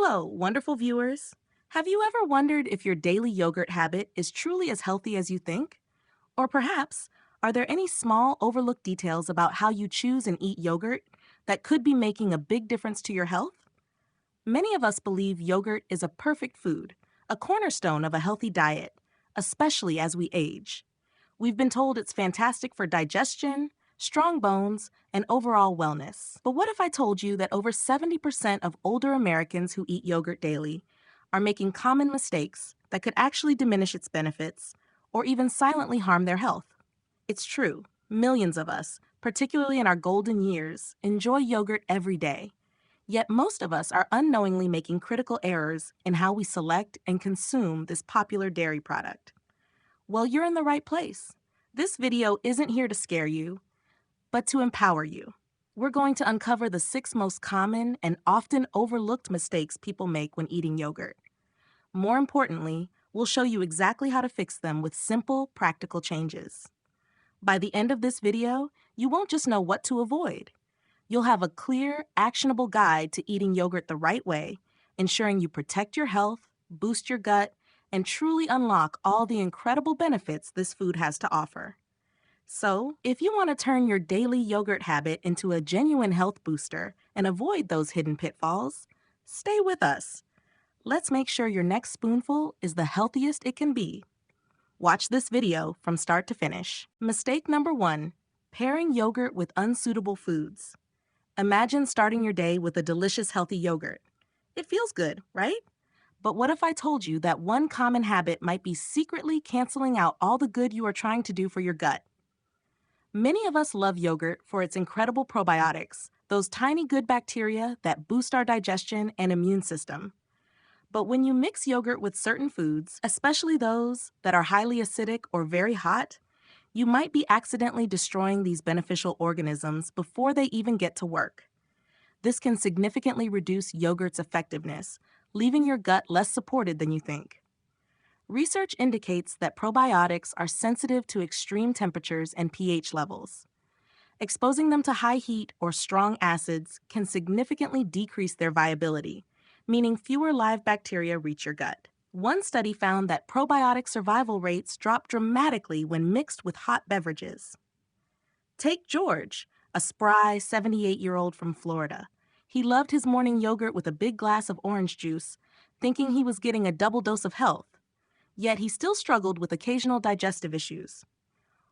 Hello, wonderful viewers. Have you ever wondered if your daily yogurt habit is truly as healthy as you think? Or perhaps, are there any small overlooked details about how you choose and eat yogurt that could be making a big difference to your health? Many of us believe yogurt is a perfect food, a cornerstone of a healthy diet, especially as we age. We've been told it's fantastic for digestion, strong bones, and overall wellness. But what if I told you that over 70% of older Americans who eat yogurt daily are making common mistakes that could actually diminish its benefits or even silently harm their health? It's true, millions of us, particularly in our golden years, enjoy yogurt every day. Yet most of us are unknowingly making critical errors in how we select and consume this popular dairy product. Well, you're in the right place. This video isn't here to scare you, but to empower you. We're going to uncover the 6 most common and often overlooked mistakes people make when eating yogurt. More importantly, we'll show you exactly how to fix them with simple, practical changes. By the end of this video, you won't just know what to avoid. You'll have a clear, actionable guide to eating yogurt the right way, ensuring you protect your health, boost your gut, and truly unlock all the incredible benefits this food has to offer. So, if you want to turn your daily yogurt habit into a genuine health booster and avoid those hidden pitfalls, stay with us. Let's make sure your next spoonful is the healthiest it can be. Watch this video from start to finish. Mistake number 1, pairing yogurt with unsuitable foods. Imagine starting your day with a delicious, healthy yogurt. It feels good, right? But what if I told you that one common habit might be secretly canceling out all the good you are trying to do for your gut? Many of us love yogurt for its incredible probiotics, those tiny good bacteria that boost our digestion and immune system. But when you mix yogurt with certain foods, especially those that are highly acidic or very hot, you might be accidentally destroying these beneficial organisms before they even get to work. This can significantly reduce yogurt's effectiveness, leaving your gut less supported than you think. Research indicates that probiotics are sensitive to extreme temperatures and pH levels. Exposing them to high heat or strong acids can significantly decrease their viability, meaning fewer live bacteria reach your gut. One study found that probiotic survival rates drop dramatically when mixed with hot beverages. Take George, a spry 78-year-old from Florida. He loved his morning yogurt with a big glass of orange juice, thinking he was getting a double dose of health. Yet he still struggled with occasional digestive issues.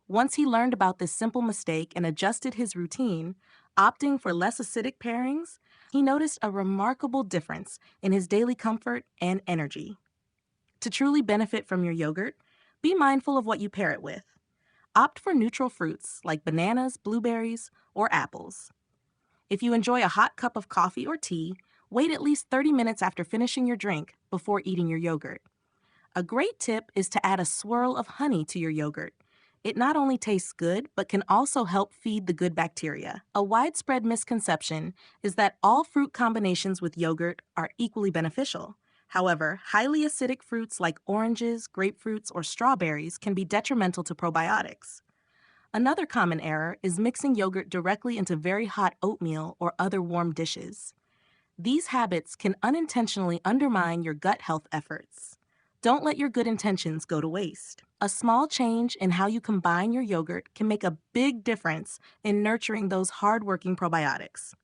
Once he learned about this simple mistake and adjusted his routine, opting for less acidic pairings, he noticed a remarkable difference in his daily comfort and energy. To truly benefit from your yogurt, be mindful of what you pair it with. Opt for neutral fruits like bananas, blueberries, or apples. If you enjoy a hot cup of coffee or tea, wait at least 30 minutes after finishing your drink before eating your yogurt. A great tip is to add a swirl of honey to your yogurt. It not only tastes good, but can also help feed the good bacteria. A widespread misconception is that all fruit combinations with yogurt are equally beneficial. However, highly acidic fruits like oranges, grapefruits, or strawberries can be detrimental to probiotics. Another common error is mixing yogurt directly into very hot oatmeal or other warm dishes. These habits can unintentionally undermine your gut health efforts. Don't let your good intentions go to waste. A small change in how you combine your yogurt can make a big difference in nurturing those hard-working probiotics.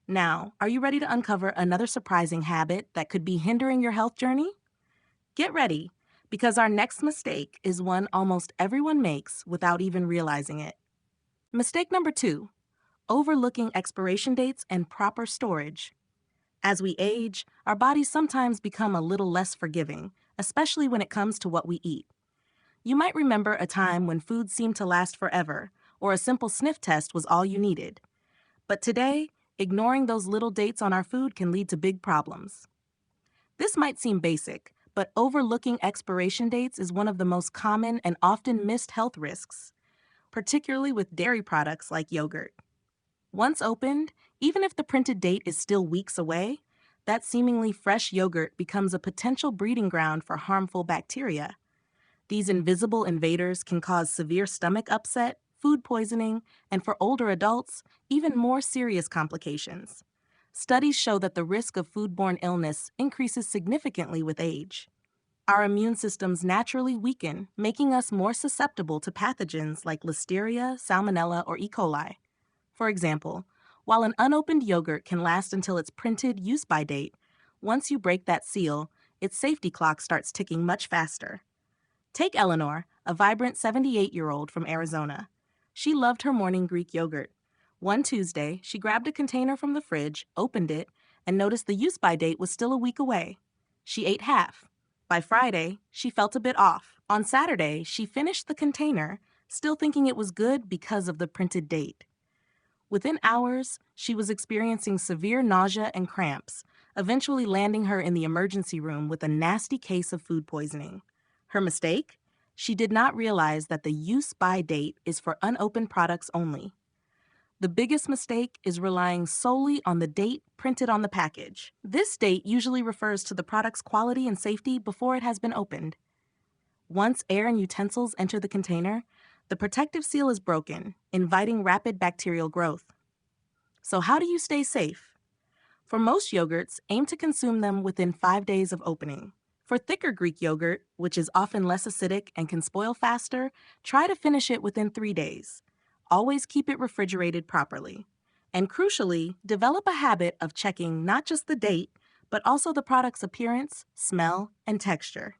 Now, are you ready to uncover another surprising habit that could be hindering your health journey? Get ready, because our next mistake is one almost everyone makes without even realizing it. Mistake number 2, overlooking expiration dates and proper storage. As we age, our bodies sometimes become a little less forgiving, especially when it comes to what we eat. You might remember a time when food seemed to last forever, or a simple sniff test was all you needed. But today, ignoring those little dates on our food can lead to big problems. This might seem basic, but overlooking expiration dates is one of the most common and often missed health risks, particularly with dairy products like yogurt. Once opened, even if the printed date is still weeks away, that seemingly fresh yogurt becomes a potential breeding ground for harmful bacteria. These invisible invaders can cause severe stomach upset, food poisoning, and for older adults, even more serious complications. Studies show that the risk of foodborne illness increases significantly with age. Our immune systems naturally weaken, making us more susceptible to pathogens like Listeria, Salmonella, or E. coli. For example, while an unopened yogurt can last until its printed use-by date, once you break that seal, its safety clock starts ticking much faster. Take Eleanor, a vibrant 78-year-old from Arizona. She loved her morning Greek yogurt. One Tuesday, she grabbed a container from the fridge, opened it, and noticed the use-by date was still a week away. She ate half. By Friday, she felt a bit off. On Saturday, she finished the container, still thinking it was good because of the printed date. Within hours, she was experiencing severe nausea and cramps, eventually landing her in the emergency room with a nasty case of food poisoning. Her mistake? She did not realize that the use-by date is for unopened products only. The biggest mistake is relying solely on the date printed on the package. This date usually refers to the product's quality and safety before it has been opened. Once air and utensils enter the container, the protective seal is broken, inviting rapid bacterial growth. So how do you stay safe? For most yogurts, aim to consume them within 5 days of opening. For thicker Greek yogurt, which is often less acidic and can spoil faster, try to finish it within 3 days. Always keep it refrigerated properly. And crucially, develop a habit of checking not just the date, but also the product's appearance, smell, and texture.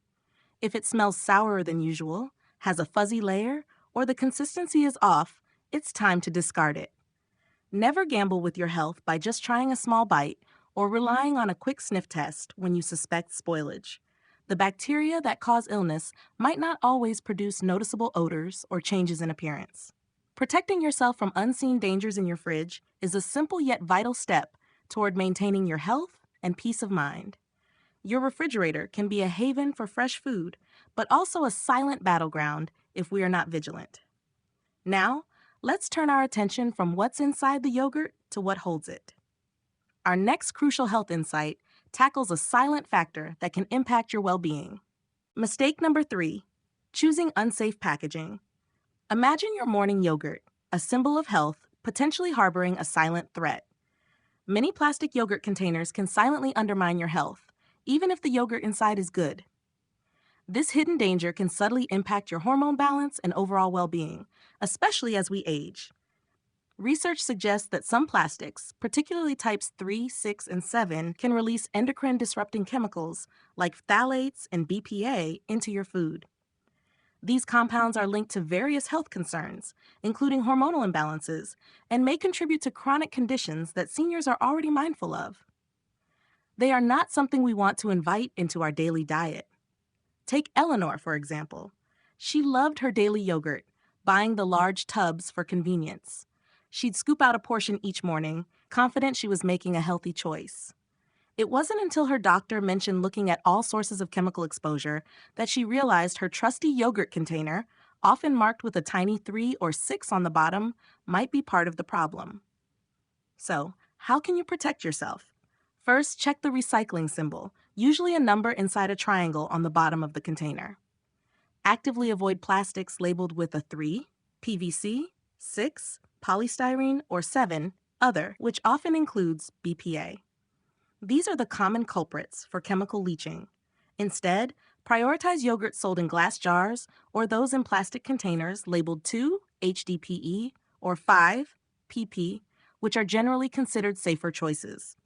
If it smells sourer than usual, has a fuzzy layer, or the consistency is off, it's time to discard it. Never gamble with your health by just trying a small bite or relying on a quick sniff test when you suspect spoilage. The bacteria that cause illness might not always produce noticeable odors or changes in appearance. Protecting yourself from unseen dangers in your fridge is a simple yet vital step toward maintaining your health and peace of mind. Your refrigerator can be a haven for fresh food, but also a silent battleground if we are not vigilant. Now, let's turn our attention from what's inside the yogurt to what holds it. Our next crucial health insight tackles a silent factor that can impact your well-being. Mistake number 3, choosing unsafe packaging. Imagine your morning yogurt, a symbol of health, potentially harboring a silent threat. Many plastic yogurt containers can silently undermine your health, even if the yogurt inside is good. This hidden danger can subtly impact your hormone balance and overall well-being, especially as we age. Research suggests that some plastics, particularly types 3, 6, and 7, can release endocrine-disrupting chemicals like phthalates and BPA into your food. These compounds are linked to various health concerns, including hormonal imbalances, and may contribute to chronic conditions that seniors are already mindful of. They are not something we want to invite into our daily diet. Take Eleanor, for example. She loved her daily yogurt, buying the large tubs for convenience. She'd scoop out a portion each morning, confident she was making a healthy choice. It wasn't until her doctor mentioned looking at all sources of chemical exposure that she realized her trusty yogurt container, often marked with a tiny 3 or 6 on the bottom, might be part of the problem. So, how can you protect yourself? First, check the recycling symbol, usually a number inside a triangle on the bottom of the container. Actively avoid plastics labeled with a 3, PVC, 6, polystyrene, or 7, other, which often includes BPA. These are the common culprits for chemical leaching. Instead, prioritize yogurt sold in glass jars or those in plastic containers labeled 2, HDPE, or 5, PP, which are generally considered safer choices.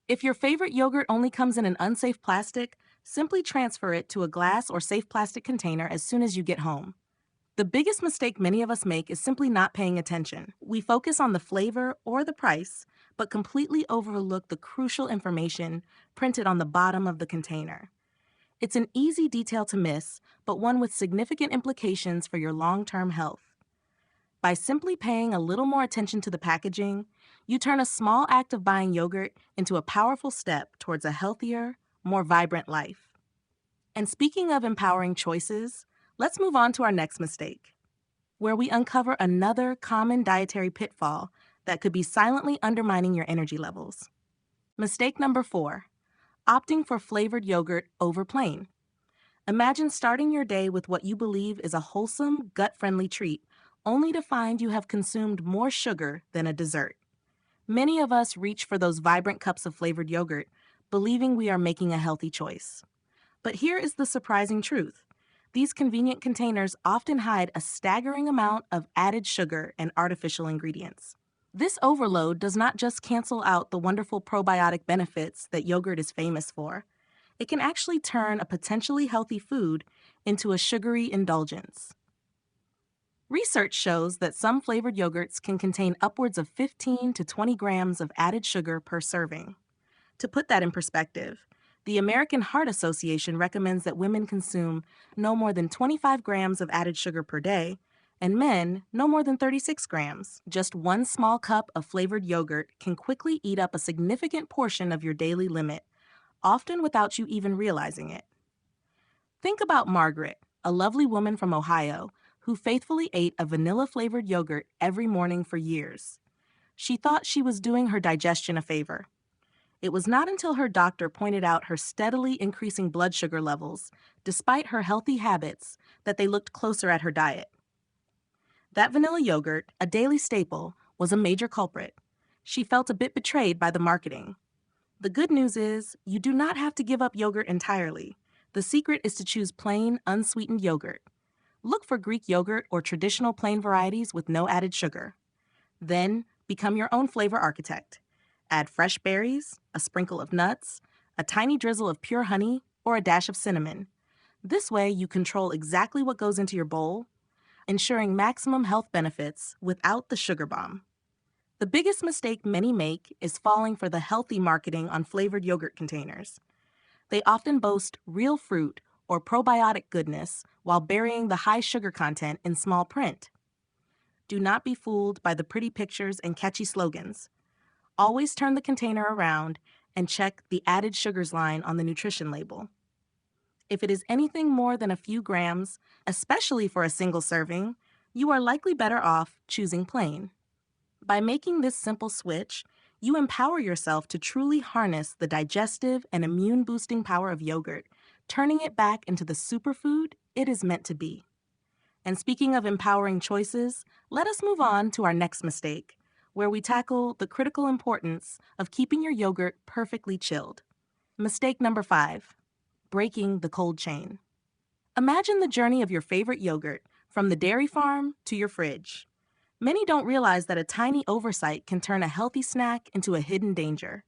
If your favorite yogurt only comes in an unsafe plastic, simply transfer it to a glass or safe plastic container as soon as you get home. The biggest mistake many of us make is simply not paying attention. We focus on the flavor or the price, but completely overlook the crucial information printed on the bottom of the container. It's an easy detail to miss, but one with significant implications for your long-term health. By simply paying a little more attention to the packaging, you turn a small act of buying yogurt into a powerful step towards a healthier, more vibrant life. And speaking of empowering choices, let's move on to our next mistake, where we uncover another common dietary pitfall that could be silently undermining your energy levels. Mistake number 4, opting for flavored yogurt over plain. Imagine starting your day with what you believe is a wholesome, gut-friendly treat, only to find you have consumed more sugar than a dessert. Many of us reach for those vibrant cups of flavored yogurt, believing we are making a healthy choice. But here is the surprising truth. These convenient containers often hide a staggering amount of added sugar and artificial ingredients. This overload does not just cancel out the wonderful probiotic benefits that yogurt is famous for, it can actually turn a potentially healthy food into a sugary indulgence. Research shows that some flavored yogurts can contain upwards of 15 to 20 grams of added sugar per serving. To put that in perspective, the American Heart Association recommends that women consume no more than 25 grams of added sugar per day, and men no more than 36 grams. Just one small cup of flavored yogurt can quickly eat up a significant portion of your daily limit, often without you even realizing it. Think about Margaret, a lovely woman from Ohio who faithfully ate a vanilla-flavored yogurt every morning for years. She thought she was doing her digestion a favor. It was not until her doctor pointed out her steadily increasing blood sugar levels, despite her healthy habits, that they looked closer at her diet. That vanilla yogurt, a daily staple, was a major culprit. She felt a bit betrayed by the marketing. The good news is, you do not have to give up yogurt entirely. The secret is to choose plain, unsweetened yogurt. Look for Greek yogurt or traditional plain varieties with no added sugar. Then, become your own flavor architect. Add fresh berries, a sprinkle of nuts, a tiny drizzle of pure honey, or a dash of cinnamon. This way, you control exactly what goes into your bowl, ensuring maximum health benefits without the sugar bomb. The biggest mistake many make is falling for the healthy marketing on flavored yogurt containers. They often boast real fruit or probiotic goodness while burying the high sugar content in small print. Do not be fooled by the pretty pictures and catchy slogans. Always turn the container around and check the added sugars line on the nutrition label. If it is anything more than a few grams, especially for a single serving, you are likely better off choosing plain. By making this simple switch, you empower yourself to truly harness the digestive and immune-boosting power of yogurt, turning it back into the superfood it is meant to be. And speaking of empowering choices, let us move on to our next mistake, where we tackle the critical importance of keeping your yogurt perfectly chilled. Mistake number 5, breaking the cold chain. Imagine the journey of your favorite yogurt from the dairy farm to your fridge. Many don't realize that a tiny oversight can turn a healthy snack into a hidden danger.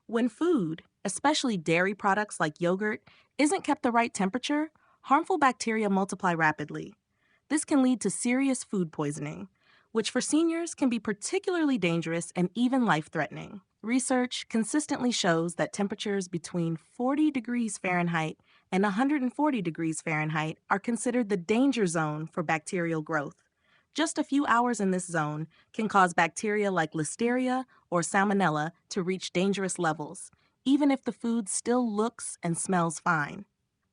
When food, especially dairy products like yogurt, isn't kept the right temperature, harmful bacteria multiply rapidly. This can lead to serious food poisoning, which for seniors can be particularly dangerous and even life-threatening. Research consistently shows that temperatures between 40 degrees Fahrenheit and 140 degrees Fahrenheit are considered the danger zone for bacterial growth. Just a few hours in this zone can cause bacteria like Listeria or Salmonella to reach dangerous levels, even if the food still looks and smells fine.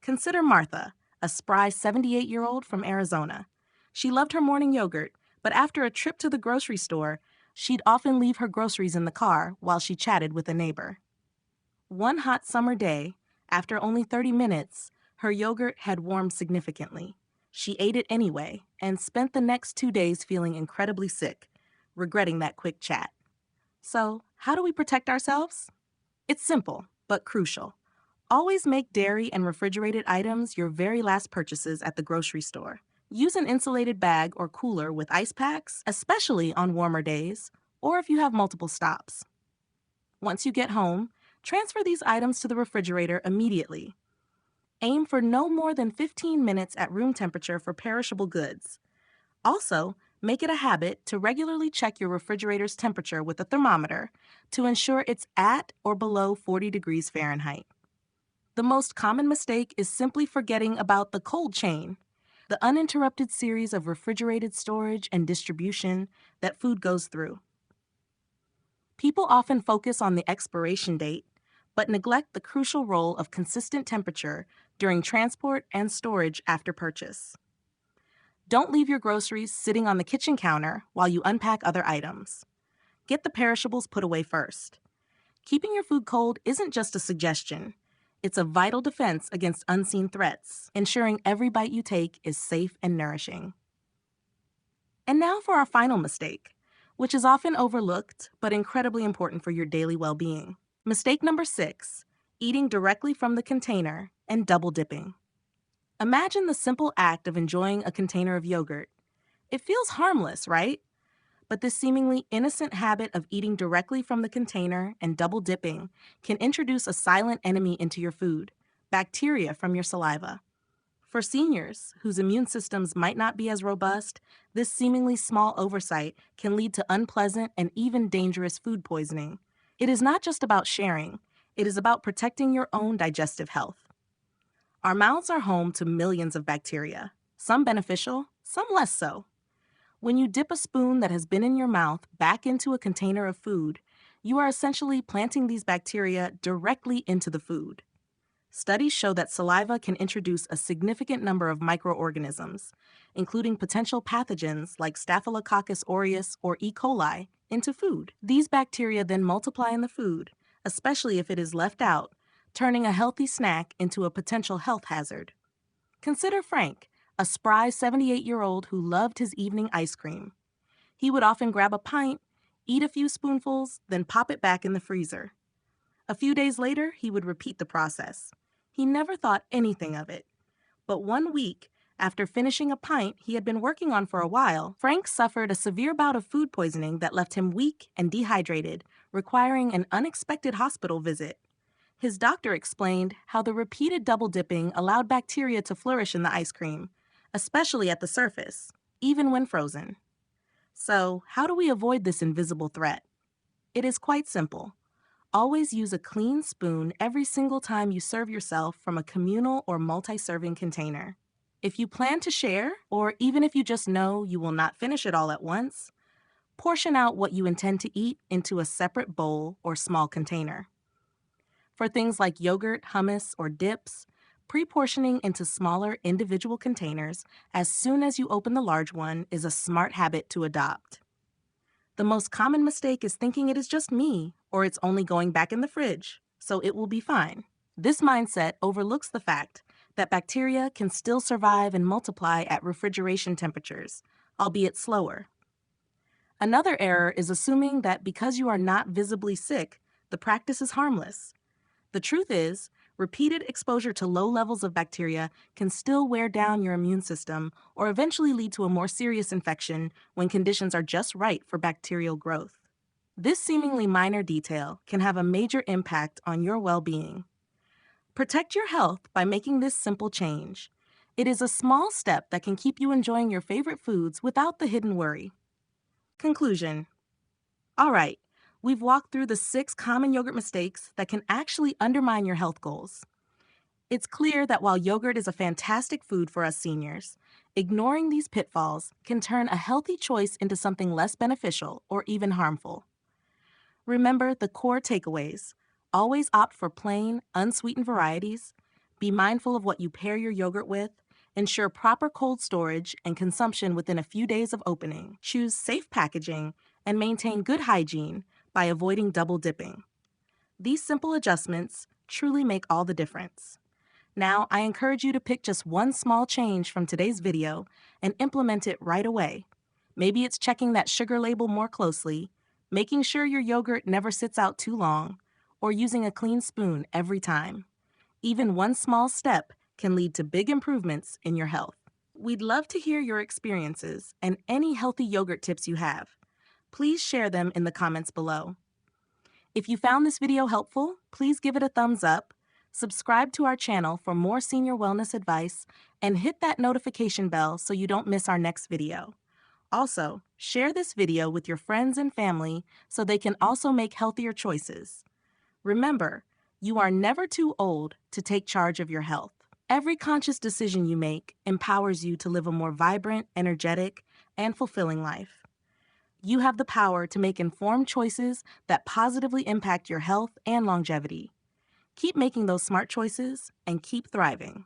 Consider Martha, a spry 78-year-old from Arizona. She loved her morning yogurt, but after a trip to the grocery store, she'd often leave her groceries in the car while she chatted with a neighbor. One hot summer day, after only 30 minutes, her yogurt had warmed significantly. She ate it anyway and spent the next 2 days feeling incredibly sick, regretting that quick chat. So, how do we protect ourselves? It's simple, but crucial. Always make dairy and refrigerated items your very last purchases at the grocery store. Use an insulated bag or cooler with ice packs, especially on warmer days, or if you have multiple stops. Once you get home, transfer these items to the refrigerator immediately. Aim for no more than 15 minutes at room temperature for perishable goods. Also, make it a habit to regularly check your refrigerator's temperature with a thermometer to ensure it's at or below 40 degrees Fahrenheit. The most common mistake is simply forgetting about the cold chain, the uninterrupted series of refrigerated storage and distribution that food goes through. People often focus on the expiration date, but neglect the crucial role of consistent temperature during transport and storage after purchase. Don't leave your groceries sitting on the kitchen counter while you unpack other items. Get the perishables put away first. Keeping your food cold isn't just a suggestion. It's a vital defense against unseen threats, ensuring every bite you take is safe and nourishing. And now for our final mistake. which is often overlooked but incredibly important for your daily well-being. Mistake number 6, eating directly from the container and double dipping. Imagine the simple act of enjoying a container of yogurt. It feels harmless, right? But this seemingly innocent habit of eating directly from the container and double dipping can introduce a silent enemy into your food, bacteria from your saliva. For seniors whose immune systems might not be as robust, this seemingly small oversight can lead to unpleasant and even dangerous food poisoning. It is not just about sharing, it is about protecting your own digestive health. Our mouths are home to millions of bacteria, some beneficial, some less so. When you dip a spoon that has been in your mouth back into a container of food, you are essentially planting these bacteria directly into the food. Studies show that saliva can introduce a significant number of microorganisms, including potential pathogens like Staphylococcus aureus or E. coli, into food. These bacteria then multiply in the food, especially if it is left out, turning a healthy snack into a potential health hazard. Consider Frank, a spry 78-year-old who loved his evening ice cream. He would often grab a pint, eat a few spoonfuls, then pop it back in the freezer. A few days later, he would repeat the process. He never thought anything of it. But one week, after finishing a pint he had been working on for a while, Frank suffered a severe bout of food poisoning that left him weak and dehydrated, requiring an unexpected hospital visit. His doctor explained how the repeated double dipping allowed bacteria to flourish in the ice cream, especially at the surface, even when frozen. So, how do we avoid this invisible threat? It is quite simple. Always use a clean spoon every single time you serve yourself from a communal or multi-serving container. If you plan to share, or even if you just know you will not finish it all at once, portion out what you intend to eat into a separate bowl or small container. For things like yogurt, hummus, or dips, pre-portioning into smaller individual containers as soon as you open the large one is a smart habit to adopt. The most common mistake is thinking it is just me, or it's only going back in the fridge, so it will be fine. This mindset overlooks the fact that bacteria can still survive and multiply at refrigeration temperatures, albeit slower. Another error is assuming that because you are not visibly sick, the practice is harmless. The truth is, repeated exposure to low levels of bacteria can still wear down your immune system or eventually lead to a more serious infection when conditions are just right for bacterial growth. This seemingly minor detail can have a major impact on your well-being. Protect your health by making this simple change. It is a small step that can keep you enjoying your favorite foods without the hidden worry. Conclusion. All right. We've walked through the 6 common yogurt mistakes that can actually undermine your health goals. It's clear that while yogurt is a fantastic food for us seniors, ignoring these pitfalls can turn a healthy choice into something less beneficial or even harmful. Remember the core takeaways. Always opt for plain, unsweetened varieties. Be mindful of what you pair your yogurt with. Ensure proper cold storage and consumption within a few days of opening. Choose safe packaging and maintain good hygiene by avoiding double dipping. These simple adjustments truly make all the difference. Now, I encourage you to pick just one small change from today's video and implement it right away. Maybe it's checking that sugar label more closely, making sure your yogurt never sits out too long, or using a clean spoon every time. Even one small step can lead to big improvements in your health. We'd love to hear your experiences and any healthy yogurt tips you have. Please share them in the comments below. If you found this video helpful, please give it a thumbs up, subscribe to our channel for more senior wellness advice, and hit that notification bell so you don't miss our next video. Also, share this video with your friends and family so they can also make healthier choices. Remember, you are never too old to take charge of your health. Every conscious decision you make empowers you to live a more vibrant, energetic, and fulfilling life. You have the power to make informed choices that positively impact your health and longevity. Keep making those smart choices and keep thriving.